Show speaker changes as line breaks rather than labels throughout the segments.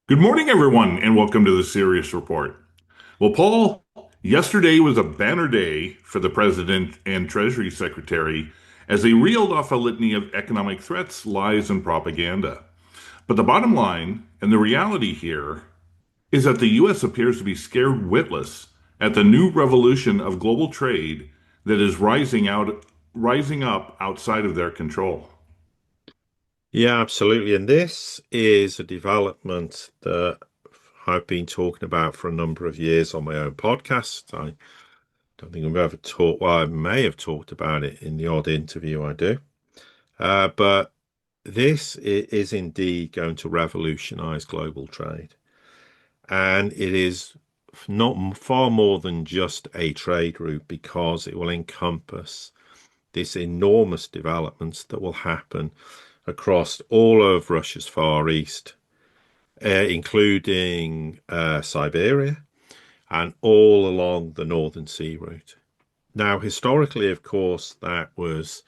Good morning, everyone, and welcome to the Sirius Report. Well, Paul, yesterday was a banner day for the President and Treasury Secretary as they reeled off a litany of economic threats, lies, and propaganda. But the bottom line, and the reality here, is that the U.S. appears to be scared witless at the new revolution of global trade that is rising up outside of their control.
Yeah, absolutely. And this is a development that I've been talking about for a number of years on my own podcast. I don't think I've ever talked, well, I may have talked about it in the odd interview I do. But this is indeed going to revolutionize global trade. And it is not far more than just a trade route because it will encompass this enormous developments that will happen across all of Russia's Far East, including Siberia and all along the Northern Sea route. Now, historically, of course, that was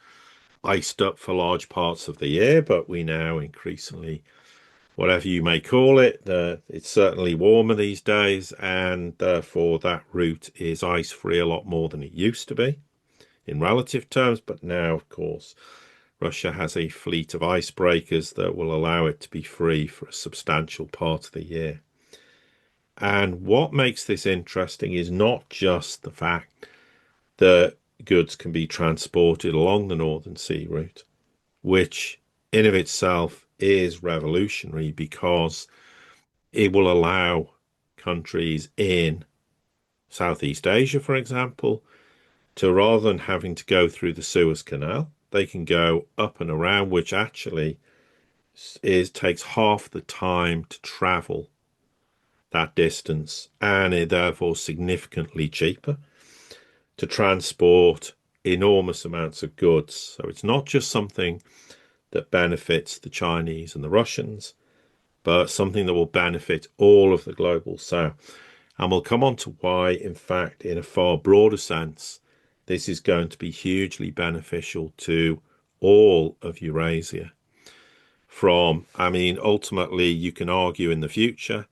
iced up for large parts of the year, but we now increasingly, whatever you may call it, it's certainly warmer these days, and therefore that route is ice free a lot more than it used to be in relative terms. But now, of course, Russia has a fleet of icebreakers that will allow it to be free for a substantial part of the year. And what makes this interesting is not just the fact that goods can be transported along the Northern Sea route, which in of itself is revolutionary because it will allow countries in Southeast Asia, for example, to rather than having to go through the Suez Canal, they can go up and around, which actually is takes half the time to travel that distance and is therefore significantly cheaper to transport enormous amounts of goods. So it's not just something that benefits the Chinese and the Russians, but something that will benefit all of the global south. And we'll come on to why, in fact, in a far broader sense, this is going to be hugely beneficial to all of Eurasia. Ultimately, you can argue in the future,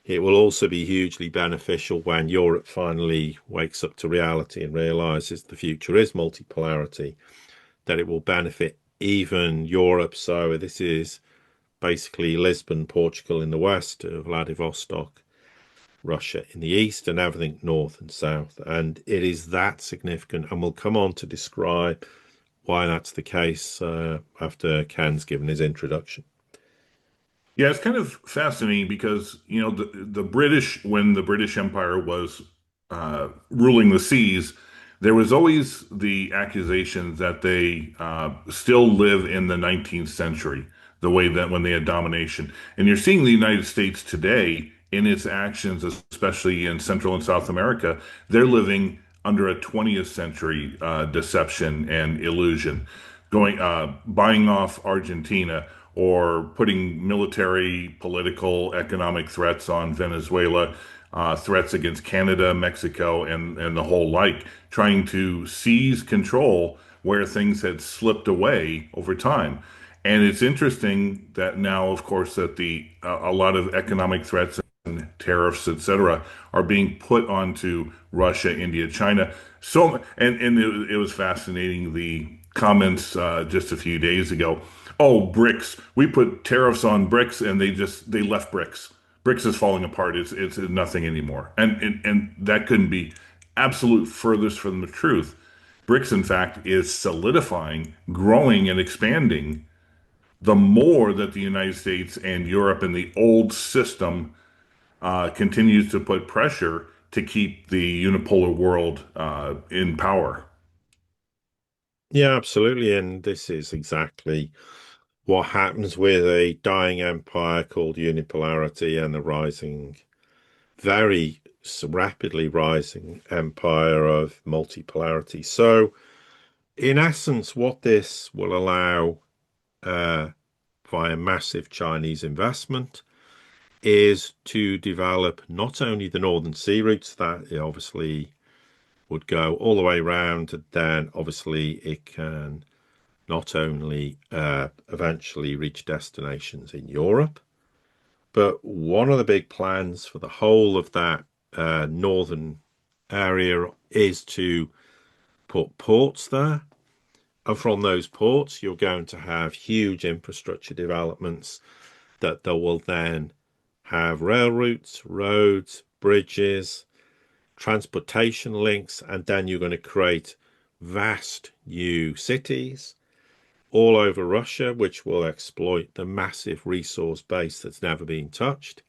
it will also be hugely beneficial when Europe finally wakes up to reality and realizes the future is multipolarity, that it will benefit even Europe. So this is basically Lisbon, Portugal in the west, Vladivostok, Russia in the east, and everything north and south. And it is that significant. And we'll come on to describe why that's the case after Ken's given his introduction.
Yeah, it's kind of fascinating because, the British, when the British Empire was ruling the seas, there was always the accusation that they still live in the 19th century, the way that when they had domination. And you're seeing the United States today in its actions, especially in Central and South America, they're living under a 20th century deception and illusion, buying off Argentina or putting military, political, economic threats on Venezuela, threats against Canada, Mexico, and the whole like, trying to seize control where things had slipped away over time. And it's interesting that now, of course, that the a lot of economic threats and tariffs, etc., are being put onto Russia, India, China. It was fascinating the comments just a few days ago. Oh, bricks! We put tariffs on bricks, and they left bricks. Bricks is falling apart. It's nothing anymore, and that couldn't be absolute furthest from the truth. BRICS, in fact, is solidifying, growing, and expanding the more that the United States and Europe and the old system continues to put pressure to keep the unipolar world in power.
Yeah, absolutely. And this is exactly what happens with a dying empire called unipolarity and a very rapidly rising empire of multipolarity. So, in essence, what this will allow uh, via massive Chinese investment is to develop not only the Northern Sea routes that it obviously would go all the way around, then obviously it can not only eventually reach destinations in Europe, But one of the big plans for the whole of that northern area is to put ports there. And from those ports, you're going to have huge infrastructure developments that they will then have rail routes, roads, bridges, transportation links, and then you're going to create vast new cities all over Russia, which will exploit the massive resource base that's never been touched.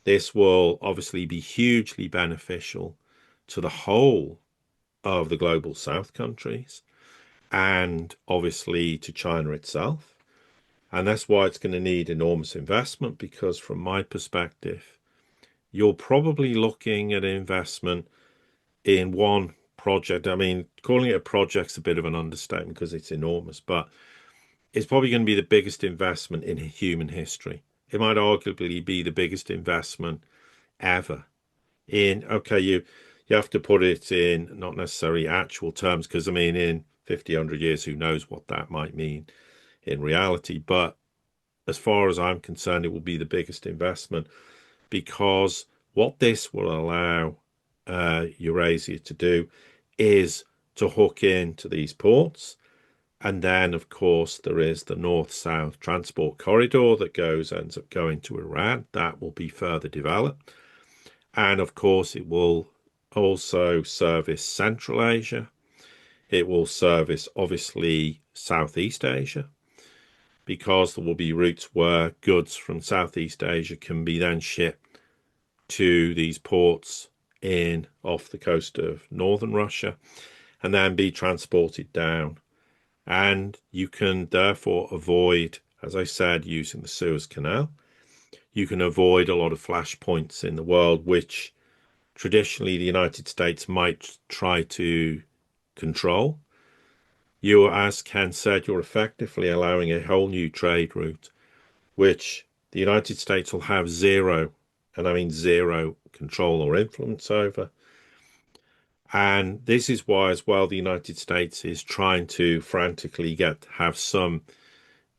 This will obviously be hugely beneficial to the whole of the global South countries and obviously to China itself. And that's why it's going to need enormous investment, because from my perspective, you're probably looking at investment in one project. I mean, calling it a project's a bit of an understatement because it's enormous, but it's probably going to be the biggest investment in human history. It might arguably be the biggest investment ever in, okay, you have to put it in not necessarily actual terms, because I mean, in 50, 100 years, who knows what that might mean in reality. But as far as I'm concerned, it will be the biggest investment, because what this will allow Eurasia to do is to hook into these ports. And then, of course, there is the north-south transport corridor that ends up going to Iran. That will be further developed. And of course, it will also service Central Asia. It will service, obviously, Southeast Asia, because there will be routes where goods from Southeast Asia can be then shipped to these ports in off the coast of northern Russia and then be transported down. And you can therefore avoid, as I said, using the Suez Canal. You can avoid a lot of flashpoints in the world, which traditionally the United States might try to control. You, as Ken said, you're effectively allowing a whole new trade route, which the United States will have zero, and I mean zero, control or influence over. And this is why, as well, the United States is trying to frantically have some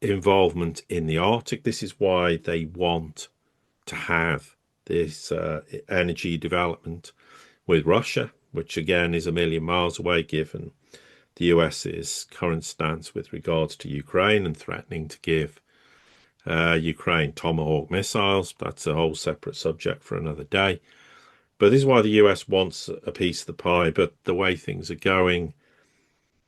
involvement in the Arctic. This is why they want to have this energy development with Russia, which again is a million miles away given the US's current stance with regards to Ukraine and threatening to give Ukraine Tomahawk missiles. That's a whole separate subject for another day. But this is why the US wants a piece of the pie. But the way things are going,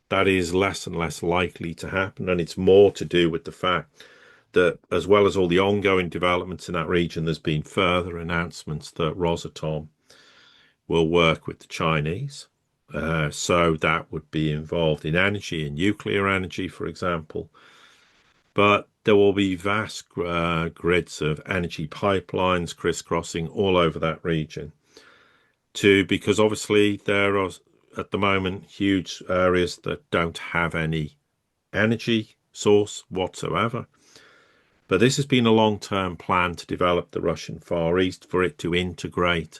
that is less and less likely to happen. And it's more to do with the fact that, as well as all the ongoing developments in that region, there's been further announcements that Rosatom will work with the Chinese. So that would be involved in energy and nuclear energy, for example. But there will be vast grids of energy pipelines crisscrossing all over that region. Because obviously there are at the moment huge areas that don't have any energy source whatsoever. But this has been a long-term plan to develop the Russian Far East for it to integrate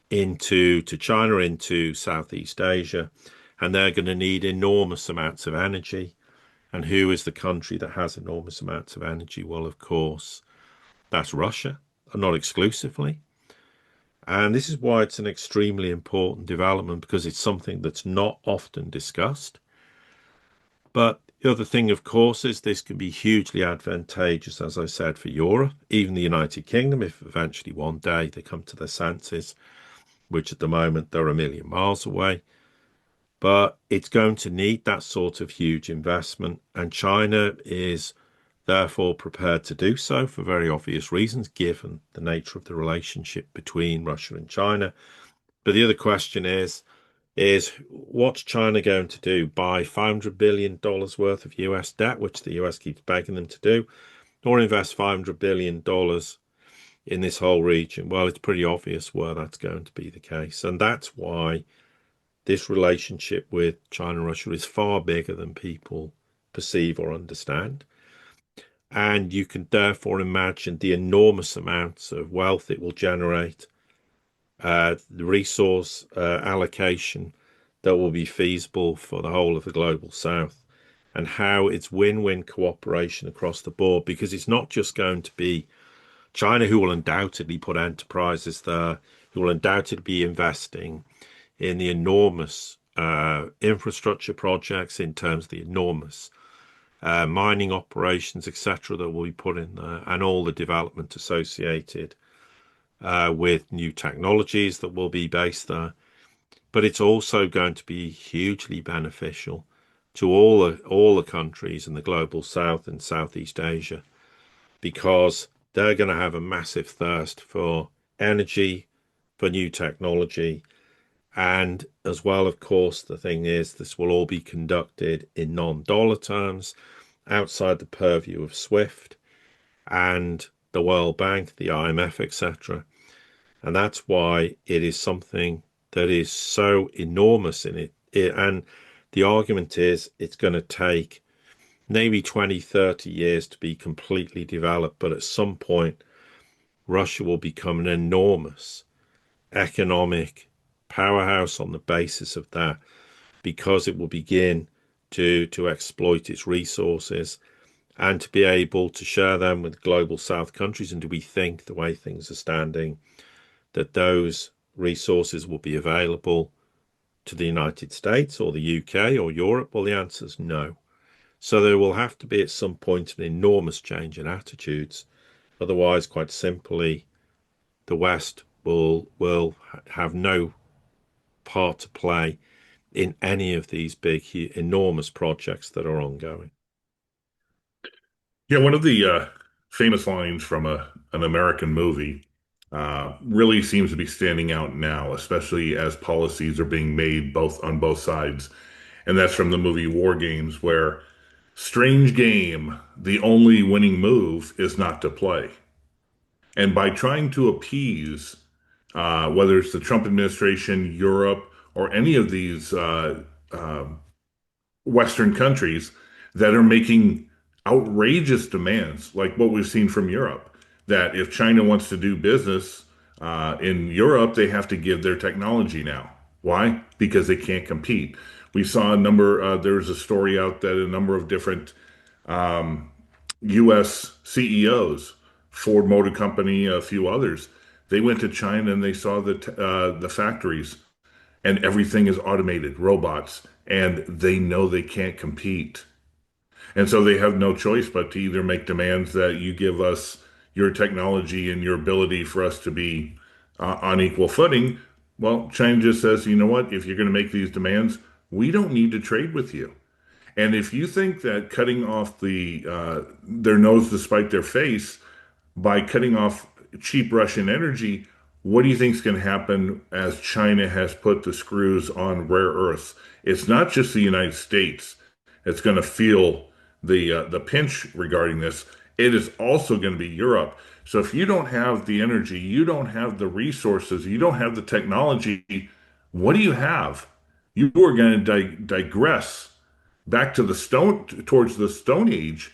into China, into Southeast Asia, and they're going to need enormous amounts of energy. And who is the country that has enormous amounts of energy? Well, of course, that's Russia, and not exclusively. And this is why it's an extremely important development, because it's something that's not often discussed. But the other thing, of course, is this can be hugely advantageous, as I said, for Europe, even the United Kingdom, if eventually one day they come to their senses, which at the moment they're a million miles away. But it's going to need that sort of huge investment, and China is therefore prepared to do so for very obvious reasons, given the nature of the relationship between Russia and China. But the other question is what's China going to do? Buy $500 billion worth of US debt, which the US keeps begging them to do, or invest $500 billion in this whole region? Well, it's pretty obvious where that's going to be the case. And that's why this relationship with China and Russia is far bigger than people perceive or understand. And you can therefore imagine the enormous amounts of wealth it will generate, the resource allocation that will be feasible for the whole of the global South, and how it's win-win cooperation across the board, because it's not just going to be China, who will undoubtedly put enterprises there, who will undoubtedly be investing in the enormous infrastructure projects in terms of the enormous mining operations, etc., that will be put in there, and all the development associated with new technologies that will be based there. But it's also going to be hugely beneficial to all the countries in the global South and Southeast Asia because they're going to have a massive thirst for energy, for new technology, and as well, of course, the thing is, this will all be conducted in non-dollar terms outside the purview of SWIFT and the World Bank, the IMF, etc. And that's why it is something that is so enormous in it. And the argument is it's going to take maybe 20, 30 years to be completely developed. But at some point, Russia will become an enormous economic powerhouse on the basis of that because it will begin to exploit its resources and to be able to share them with global South countries. And do we think the way things are standing that those resources will be available to the United States or the UK or Europe? Well, the answer is no. So there will have to be at some point an enormous change in attitudes. Otherwise, quite simply, the West will have no part to play in any of these big, enormous projects that are ongoing.
Yeah, one of the famous lines from an American movie really seems to be standing out now, especially as policies are being made both on both sides. And that's from the movie War Games, where strange game, the only winning move is not to play. And by trying to appease, whether it's the Trump administration, Europe, or any of these Western countries that are making outrageous demands, like what we've seen from Europe, that if China wants to do business in Europe, they have to give their technology now. Why? Because they can't compete. We saw a number, there's a story out that a number of different US CEOs, Ford Motor Company, a few others, they went to China and they saw the factories and everything is automated, robots, and they know they can't compete. And so they have no choice but to either make demands that you give us your technology and your ability for us to be on equal footing. Well, China just says, you know what, if you're going to make these demands, we don't need to trade with you. And if you think that cutting off their nose to spite their face by cutting off cheap Russian energy, what do you think is going to happen as China has put the screws on rare earths? It's not just the United States that's going to feel the pinch regarding this. It is also going to be Europe. So if you don't have the energy, you don't have the resources, you don't have the technology, what do you have? You are going to digress back to the stone towards the Stone Age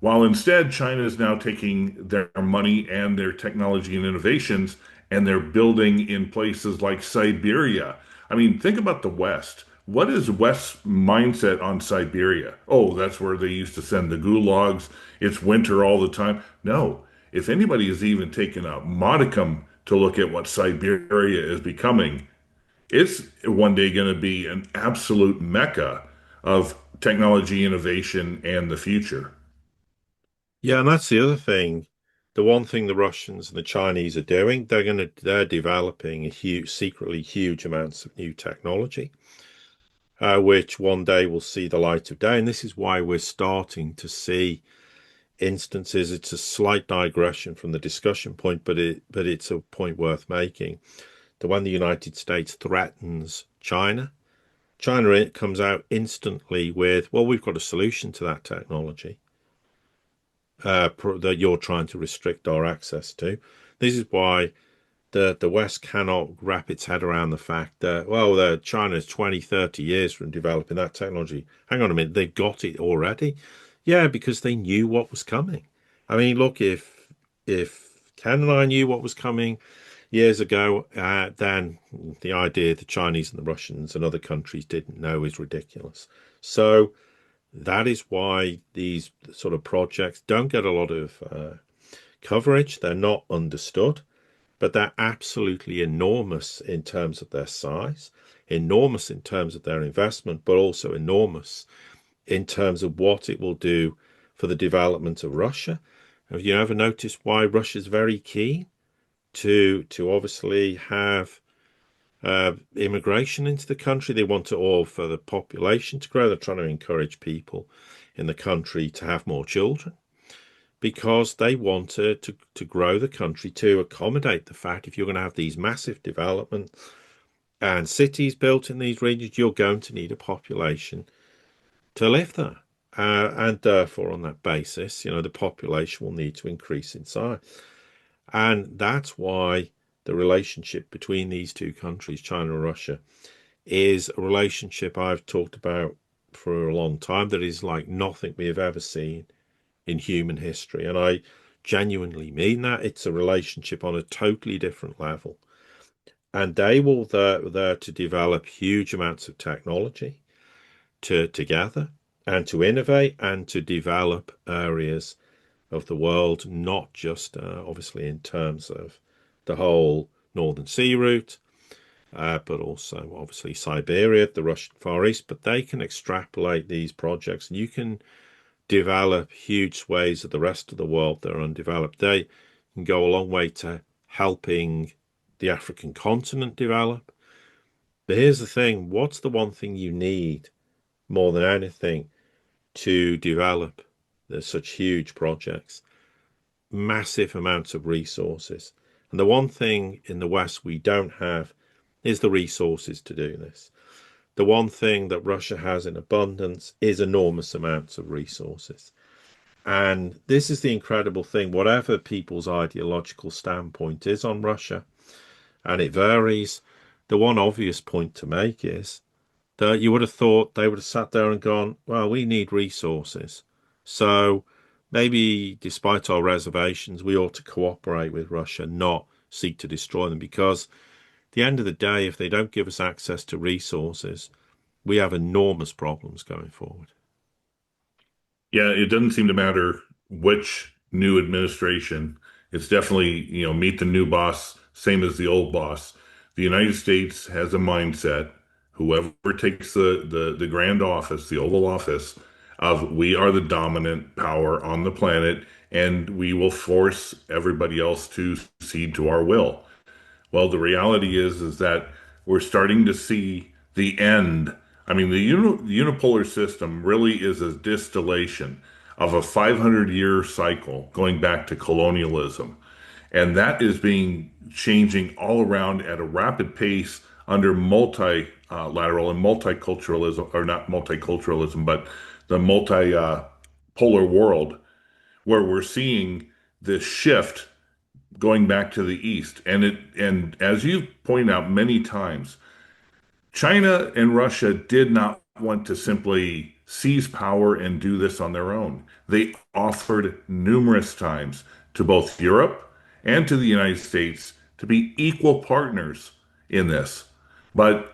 while instead, China is now taking their money and their technology and innovations and they're building in places like Siberia. I mean, think about the West. What is West's mindset on Siberia? Oh, that's where they used to send the gulags. It's winter all the time. No, if anybody has even taken a modicum to look at what Siberia is becoming, it's one day going to be an absolute mecca of technology, innovation, and the future.
Yeah, and that's the other thing. The one thing the Russians and the Chinese are doing, they're developing a secretly huge amounts of new technology, which one day will see the light of day. And this is why we're starting to see instances. It's a slight digression from the discussion point, but it's a point worth making. The when the United States threatens China, China it comes out instantly with, well, we've got a solution to that technology that you're trying to restrict our access to. This is why the West cannot wrap its head around the fact that, well, China's 20, 30 years from developing that technology. Hang on a minute, they've got it already. Yeah, because they knew what was coming. I mean, look, if Ken and I knew what was coming years ago, then the idea the Chinese and the Russians and other countries didn't know is ridiculous. So that is why these sort of projects don't get a lot of coverage. They're not understood, but they're absolutely enormous in terms of their size, enormous in terms of their investment, but also enormous in terms of what it will do for the development of Russia. Have you ever noticed why Russia's very keen to obviously have immigration into the country? They want it all for the population to grow. They're trying to encourage people in the country to have more children because they want to grow the country to accommodate the fact if you're going to have these massive developments and cities built in these regions, you're going to need a population to live there. And therefore, on that basis, the population will need to increase in size. And that's why the relationship between these two countries, China and Russia, is a relationship I've talked about for a long time that is like nothing we have ever seen in human history. And I genuinely mean that. It's a relationship on a totally different level. And they will there to develop huge amounts of technology together and to innovate and to develop areas of the world, not just obviously in terms of the whole Northern Sea route, but also obviously Siberia, the Russian Far East. But they can extrapolate these projects, and you can develop huge swathes of the rest of the world that are undeveloped. They can go a long way to helping the African continent develop. But here's the thing, what's the one thing you need more than anything to develop such huge projects? Massive amounts of resources. And the one thing in the West we don't have is the resources to do this. The one thing that Russia has in abundance is enormous amounts of resources. And this is the incredible thing, whatever people's ideological standpoint is on Russia, and it varies, the one obvious point to make is that you would have thought they would have sat there and gone, well, we need resources. So maybe despite our reservations, we ought to cooperate with Russia, not seek to destroy them. Because at the end of the day, if they don't give us access to resources, we have enormous problems going forward.
Yeah, it doesn't seem to matter which new administration. It's definitely, meet the new boss, same as the old boss. The United States has a mindset, whoever takes the grand office, the Oval Office, of we are the dominant power on the planet, and we will force everybody else to cede to our will. Well, the reality is that we're starting to see the end. I mean, the unipolar system really is a distillation of a 500-year cycle going back to colonialism. And that is being changing all around at a rapid pace under multilateral and multiculturalism, or not multiculturalism, but the multi-polar world, where we're seeing this shift going back to the east. And as you point out many times, China and Russia did not want to simply seize power and do this on their own. They offered numerous times to both Europe and to the United States to be equal partners in this. But,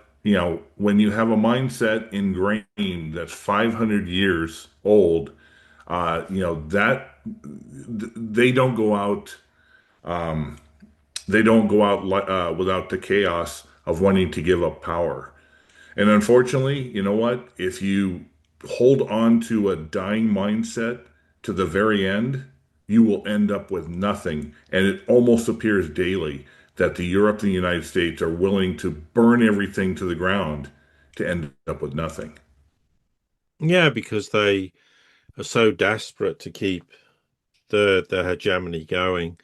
when you have a mindset ingrained that's 500 years old, that they don't go out without the chaos of wanting to give up power. And unfortunately, you know what? If you hold on to a dying mindset to the very end, you will end up with nothing. And it almost appears daily that the Europe and the United States are willing to burn everything to the ground to end up with nothing.
Yeah, because they are so desperate to keep the hegemony going,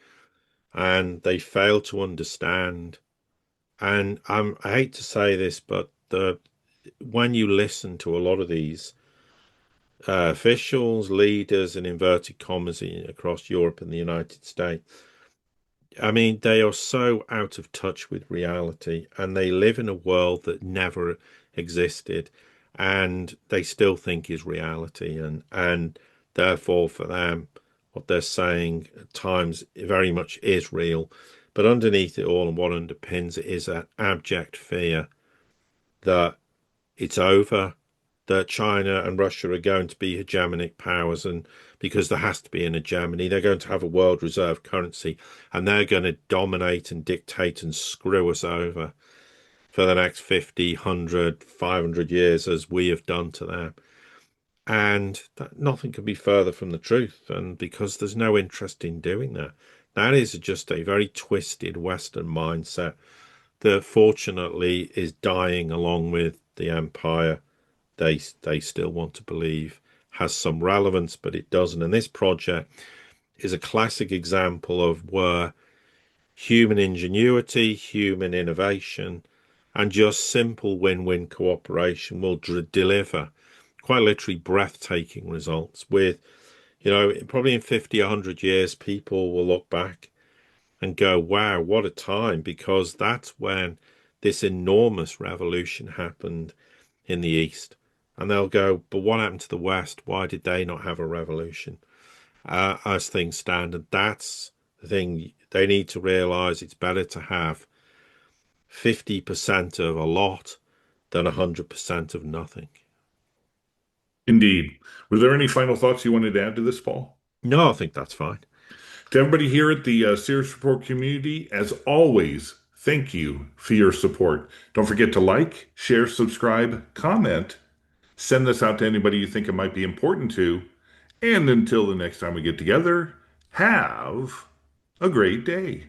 and they fail to understand. And I hate to say this, but when you listen to a lot of these officials, leaders, and inverted commas across Europe and the United States, I mean, they are so out of touch with reality, and they live in a world that never existed, and they still think is reality, and therefore for them, what they're saying at times very much is real. But underneath it all, and what underpins it, is that abject fear that it's over, that China and Russia are going to be hegemonic powers, and because there has to be an hegemony, they're going to have a world reserve currency, and they're going to dominate and dictate and screw us over for the next 50, 100, 500 years as we have done to them. And that, nothing could be further from the truth. And because there's no interest in doing that, that is just a very twisted Western mindset that fortunately is dying along with the empire they still want to believe has some relevance, but it doesn't. And this project is a classic example of where human ingenuity, human innovation, and just simple win-win cooperation will deliver quite literally breathtaking results with, probably in 50, 100 years, people will look back and go, wow, what a time, because that's when this enormous revolution happened in the East. And they'll go, but what happened to the West? Why did they not have a revolution as things stand? And that's the thing they need to realize. It's better to have 50% of a lot than 100% of nothing.
Indeed. Were there any final thoughts you wanted to add to this, Paul?
No, I think that's fine.
To everybody here at the Sirius Report community, as always, thank you for your support. Don't forget to like, share, subscribe, comment, send this out to anybody you think it might be important to. And until the next time we get together, have a great day.